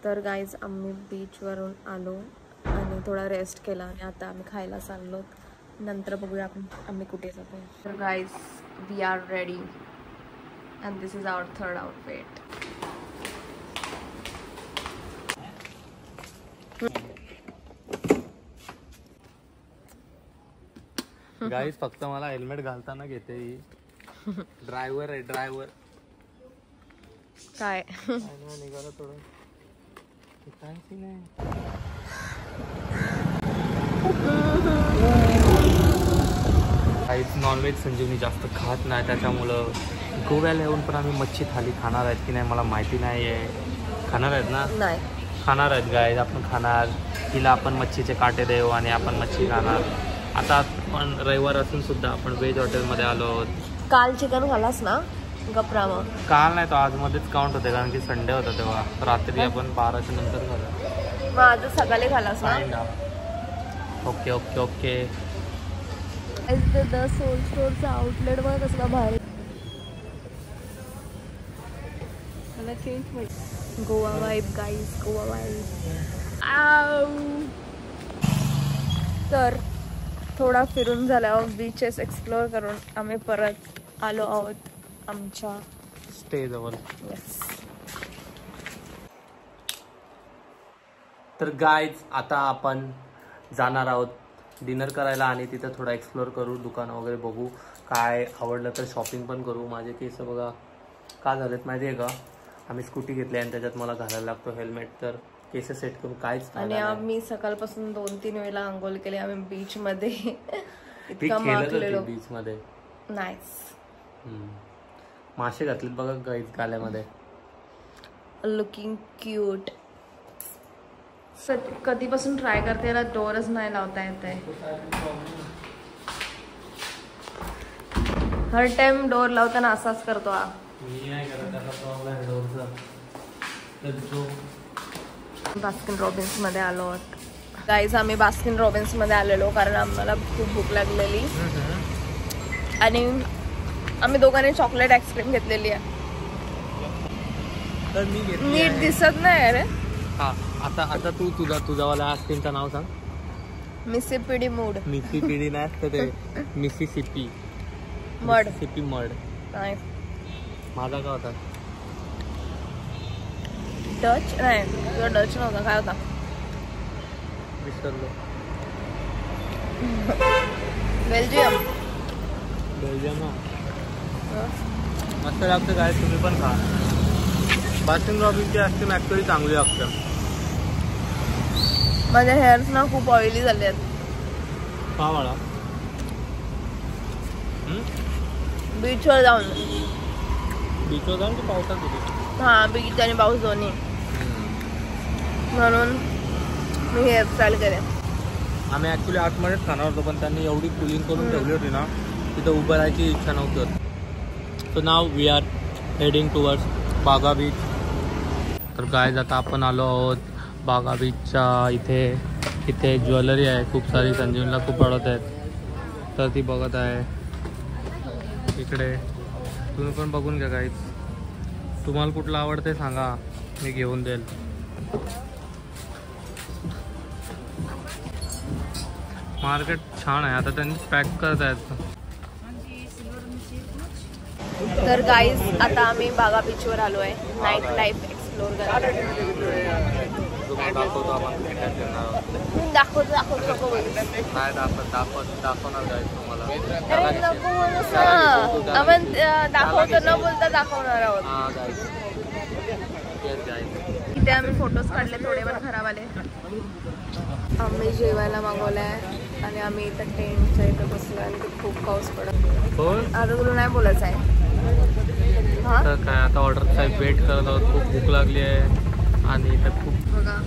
तर गाईज आम्ही बीचवरून आलो आणि थोडा रेस्ट केला आणि आता आम्ही खायला चाललो. नंतर बघूया आम्ही कुठे जातो. तर guys we are ready and this is our third outfit. Guys फक्त मला हेल्मेट घालताना घेते ही. ड्रायव्हर आहे ड्रायव्हर. काय निघाला थोडं काय नाही. काहीच नॉनव्हेज संजीवनी जास्त खात नाही, त्याच्यामुळं गोव्याला येऊन पण आम्ही मच्छी थाली खाणार आहेत की नाही मला माहिती नाही आहे. खाणार आहेत ना? नाही खाणार आहेत गाईज. आपण खाणार. तिला आपण मच्छीचे काटे देऊ आणि आपण मच्छी खाणार. आता आपण रविवार असून सुद्धा आपण व्हेज हॉटेलमध्ये आलो आहोत. काल चिकन खालास ना गप्रा? मग काल नाही तो आज मध्येच काउंट होते कारण की संडे होता तेव्हा. रात्री आपण 12च्या नंतर खाल्लं. मग आज सकाळी खालास ना? Okay okay okay. The soul स्टोअरचा आउटलेट बघा कसला भारी. मला चेंज पाहिजे. Goa vibe guys, Goa vibe. तर थोडा फिरून झाल्यावर बीचेस एक्सप्लोअर करून आम्ही परत आलो आहोत आमच्या स्टे जवळ. येस. तर गाईज आता आपण जाणार आहोत डिनर करायला आणि तिथं थोडा एक्सप्लोअर करू, दुकानं वगैरे बघू, काय आवडलं तर शॉपिंग पण करू. माझे केस बघा का झालेत माहिती आहे का? आम्ही स्कूटी घेतली आणि त्याच्यात मला घालायला लागतो हेल्मेट, तर केस सेट करून काहीच. आणि आम्ही सकाळपासून 2-3 वेळा आंघोळ केली. आम्ही बीच मध्ये बीच मध्ये नाईस मासे घातलेत बघा गाईज गाल्यामध्ये. Looking cute. कधीपासून ट्राय करते याला डोअरच नाही लावता येत आहे. हर टाइम डोअर लावताना असाच करतो हा. बास्किन रॉबिन्स मध्ये आलो आहोत गाईज. आम्ही बास्किन रॉबिन्स मध्ये आलेलो कारण आम्हाला खूप भूक लागलेली आणि आम्ही दोघांनी चॉकलेट आईस्क्रीम घेतलेली आहे. नीट दिसत नाही रे. हा आता आता तू तुझावाला आईस्क्रीमचं नाव सांग. Mississippi mood. मिसिसिपी नाही असतं ते मिसिसिपी मड. Mississippi mud. नाही माझा का होता? डच नाही, तुझा डच नव्हता. काय होता? विसरलो. बेल्जियम. बेल्जियम ना. मस्त लागतं काय, तुम्ही पण खा. बास्किन रॉबिन्सची आईस्क्रीम ॲक्च्युअली चांगली लागतं. माझे हेअर्स ना खूप ऑइली झाले आहेत. का मला? बीचवर जाऊन. बीचवर जाऊन की पावसात होती? हा बीच आणि पाऊस दोन्ही, म्हणून मी हेअरस्टाईल केले. आम्ही ॲक्च्युली आतमध्येच खाणार होतो पण त्यांनी एवढी कुलिंग करून ठेवली होती ना तिथं उभं राहायची इच्छा नव्हती. So now we are heading towards Baga beach. तर गाईज आता आपण आलो आहोत बागा बीचच्या इथे ज्वेलरी आहे खूप सारी. संजीवनीला खूप आवडत आहेत तर ती बघत आहे इकडे. तुम्ही पण बघून घ्या गाईज. तुम्हाला कुठलं आवडते सांगा, मी घेऊन देईल. मार्केट छान आहे. आता त्यांनी पॅक करत आहेत. तर गाईज आता आम्ही बागा बीचवर आलो आहे नाईट लाईफ एक्सप्लोर करायला. दाखवतो नको दाखवणार गाईज तुम्हाला. आपण दाखवतो न बोलता दाखवणार आहोत. इथे आम्ही फोटोज काढले, थोडे पण खराब आले. आम्ही जेवायला मागवलंय आणि आम्ही इथं टेंटच्या इथं बसलो आणि खूप पाऊस पडत. आता तुला नाही बोलायचं आहे. तर काय आता ऑर्डरचा वेट करत आहोत. खूप भूक लागली आहे आणि इथं खूप बघा.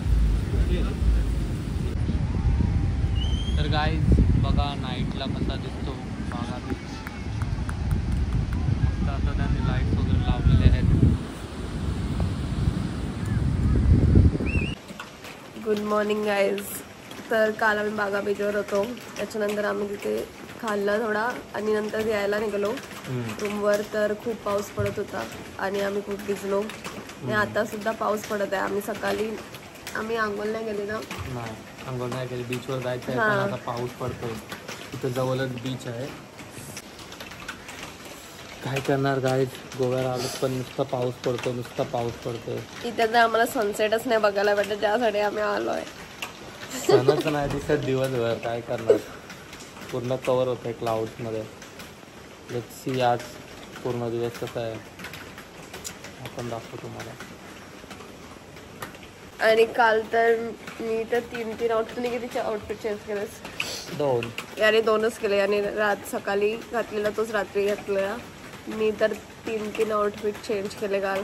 तर गाईज बघा नाईटला कसा दिसतो बागा बीच. आता त्यांनी लाईट्स वगैरे लावलेले आहेत. Good morning guys. तर काल आम्ही बागा बीचवर होतो, त्याच्यानंतर आम्ही तिथे खाल्लं थोडा आणि नंतर यायला निघालो रूमवर. तर खूप पाऊस पडत होता आणि आम्ही खूप भिजलो. आणि आता सुद्धा पाऊस पडत आहे. आम्ही आंघोळला गेले ना. नाही आंघोळ नाही केली, बीचवर जायचं आहे पण आता पाऊस पडतोय. इथं जवळच बीच आहे. काय करणार गाईज, गोव्याला आलो पण नुसता पाऊस पडतो, नुसता पाऊस पडतोय. इथे तर आम्हाला सनसेटच नाही बघायला भेटत, ज्यासाठी आम्ही आलोय. सनच नाही दिसत दिवसभर, काय करणार. पूर्ण कव्हर होत आहे क्लाउड्स मध्ये. लेट्स सी आज पूर्ण दिवस कसा आहे आपण दाखवतो तुम्हाला. आणि काल तर मी तर तीन आउटफिट, किती आउटफिट चेंज केलेस? 2. याने 2च केले. आणि सकाळी घातलेला तोच रात्री घातलेला. मी तर 3 आउटफिट चेंज केले काल.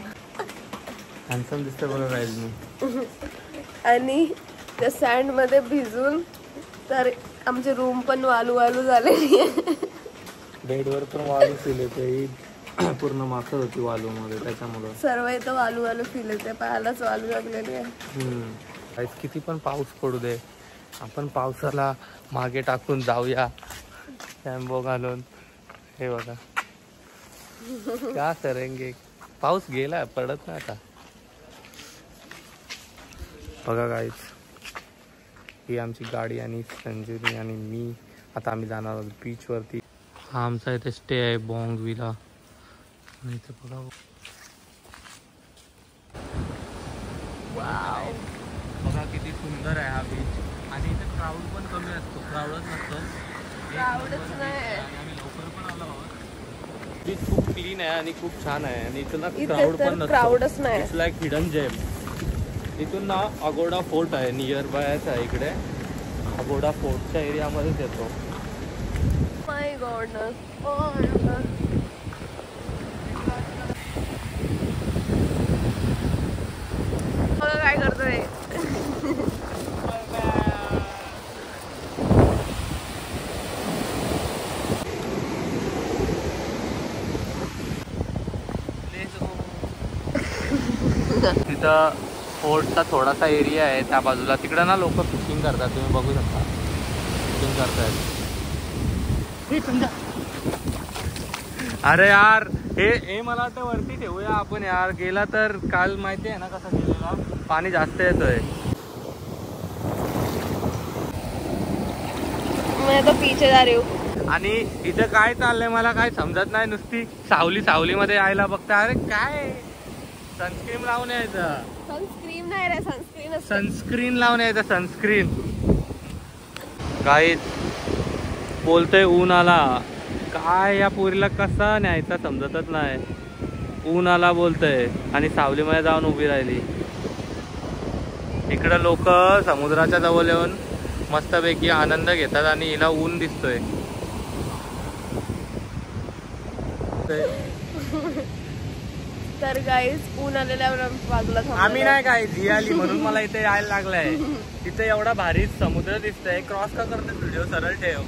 हँडसम दिसतं बरं राहील मी. आणि त्या सँड मध्ये भिजून तर आमचे रूम पण वालू झालेली आहे. बेडवर पण वालू फील येते, पूर्ण माखत होती वालू मध्ये, त्याच्यामुळे सर्व इथं वालू फील येते, पायालाच वालू लागलेली आहे. किती पण पाऊस पडू दे, आपण पावसाला मागे टाकून जाऊया कॅम्बो घालून. हे बघा क्या करेंगे, पाऊस गेला, पडत नाही आता. बघा गाईज, ही आमची गाडी आणि संजीवनी आणि मी. आता आम्ही जाणार आहोत बीच वरती. हा आमचा इथे स्टे आहे बॉन्ग विला. आणि इथे बघा बघा किती सुंदर आहे हा बीच. आणि इथे क्राऊड पण कमी असतो, क्राऊडच नसतो. आम्ही लवकर पण आलो आहोत. बीच खूप क्लीन आहे आणि खूप छान आहे. आणि इथं ना क्राऊड पण क्राऊडच नाही. इट्स लाईक हिडन जेम. इथून ना अगोडा फोर्ट आहे, नियर बायच आहे इकडे. अगोडा फोर्टच्या एरियामध्येच येतो. माय गॉडनेस. काय करतोय? तिथं फोर्टचा थोडासा एरिया आहे त्या बाजूला. तिकडे ना लोक फिशिंग करतात, तुम्ही बघू शकता. फिशिंग करतायत. अरे यार, हे मला वाटतं वरती ठेवूया आपण यार. गेला तर काल माहिती आहे ना कसा गेलेला, पाणी जास्त येतोय. मैं तो पीछे जा रही हूँ. आणि इथं काय चाललंय मला काय समजत नाही. नुसती सावलीमध्ये यायला बघता. अरे काय सनस्क्रीन लावून यायचं. सनस्क्रीन नाही रे, सनस्क्रीन लावून यायचं. सनस्क्रीन काय बोलतोय. ऊन आला काय, या पोरीला कसा न्यायचा समजतच नाही. ऊन आला बोलतोय आणि सावलीमध्ये जाऊन उभी राहिली. इकडं लोक समुद्राच्या जवळ येऊन मस्तपैकी आनंद घेतात आणि हिला ऊन दिसतोय. तर गाईज ऊन आलेल्या बाजूला आम्ही नाही काय जी आली म्हणून मला इथे यायला लागलाय. तिथे एवढा भारी समुद्र दिसतोय. क्रॉस का करते व्हिडिओ, सरळ ठेव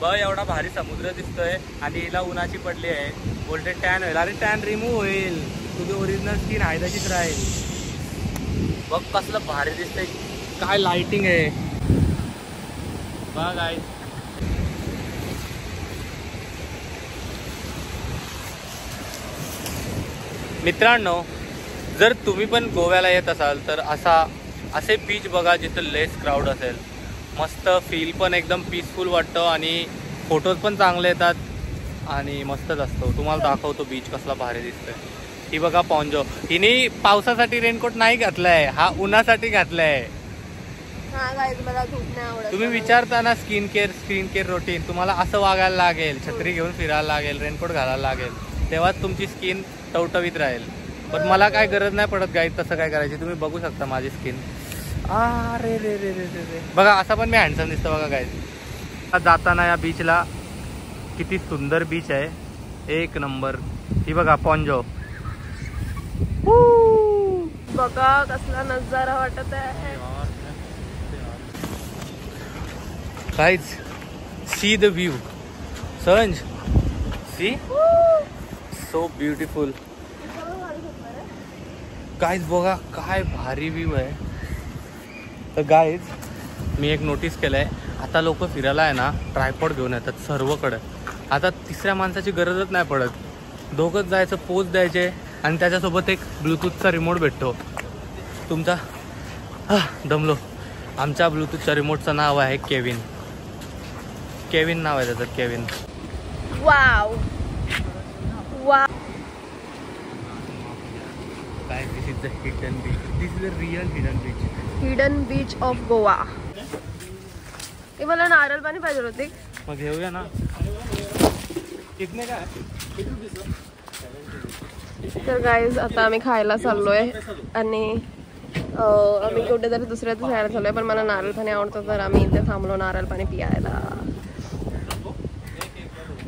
बघ. एवढा भारी समुद्र दिसतोय आणि हिला उन्हाची पडली आहे. बोलते टॅन होईल. अरे टॅन रिमूव्ह होईल, तुझी ओरिजिनल स्किन आहे तशीच राहील. बघ कसलं भारी दिसतंय, काय लाइटिंग आहे बघ गाईज. मित्रांनो, जर तुम्ही पण गोव्याला येत असाल तर असे बीच बघा जिथं लेस क्राऊड असेल. मस्त फील पण एकदम पीसफुल वाटतं आणि फोटोज पण चांगले येतात आणि मस्तच असतो. तुम्हाला दाखवतो बीच कसला भारी दिसतोय. ही बघा पॉन्जो. हिने पावसासाठी रेनकोट नाही घातलाय, हा उन्हासाठी घातलाय. तुम्ही विचारता ना स्किन केअर रोटीन, तुम्हाला असं वागायला लागेल, छत्री घेऊन फिरायला लागेल, रेनकोट घालायला लागेल, तेव्हाच तुमची स्किन टवटवीत राहील. पण मला काय गरज नाही पडत गाईड तसं काय करायची. तुम्ही बघू शकता माझी स्किन. अरे रे रे रे रे बघा, असा पण मी हँडसम दिसतो बघा गाईज. जाताना या बीचला किती सुंदर बीच आहे, एक नंबर. ही बघा पॉन्जो. बघा कसला नजारा वाटत आहे गाईज. सी द व्यू संज, सी सो ब्युटिफुल गाईज. बघा काय भारी व्ह्यू आहे. तर गाईज मी एक नोटीस केलं आहे, आता लोक फिरायला आहे ना ट्रायपॉड घेऊन येतात सर्वकडे. आता तिसऱ्या माणसाची गरजच नाही पडत. दोघंच जायचं, पोज द्यायचे आणि त्याच्यासोबत एक ब्लूटूथचा रिमोट भेटतो तुमचा. दमलो. आमच्या ब्लूटूथच्या रिमोटचं नाव आहे केविन. केविन नाव आहे त्याचं, Kevin. Wow wow. This is the hidden beach. This is the real hidden beach. Hidden beach of Goa. हे मला नारळ पाणी पाहिजे होते. मग घेऊया ना. कितने काय. तर गाईज आता आम्ही खायला चाललोय आणि आम्ही कुठेतरी दुसऱ्या खायला चाललोय, पण मला नारळ पाणी आवडतं तर आम्ही इथे थांबलो नारळ पाणी पियायला.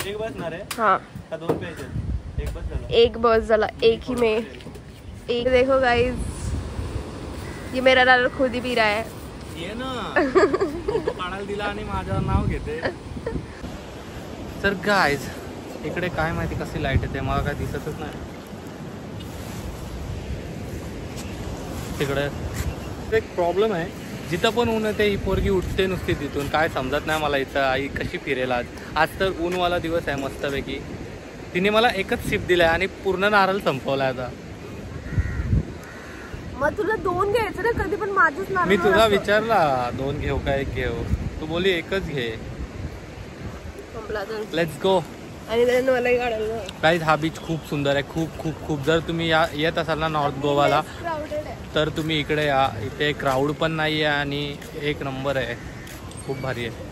एक बसणार आहे. हाँ, का दोन प्यायचे. एक बस झाला. एक ही में एक. देखो गाइस, ये मेरा नारळ खुद ही पी रहा है. ये ना फोटो काढायला दिला आणि माझं नाव घेते. तर गाइस इकडे काय माहिती कशी लाईट येते, मला काय दिसतच नाही. तिकडे एक प्रॉब्लेम आहे, जिथं पण ऊन येते ही पोरगी उठते नुसती तिथून. काय समजत नाही मला इथं आई कशी फिरेल. आज तर ऊनवाला दिवस आहे मस्तपैकी. तिने मला एकच सिप दिलाय आणि पूर्ण नारळ संपवलाय आता. मग तुला दोन घ्यायचं ना कधी पण. माझंच नारळ. मी तुला विचारला 2 घेऊ का 1 घेऊ, तू बोली एकच घे. Let's go. आणि त्याने मलाही काढायला. गाईज हा बीच खूप सुंदर आहे. खूप खूप खूप. जर तुम्ही येत असाल ना नॉर्थ गोवाला तर तुम्ही इकडे या. इथे क्राऊड पण नाही आहे आणि एक नंबर आहे. खूप भारी आहे.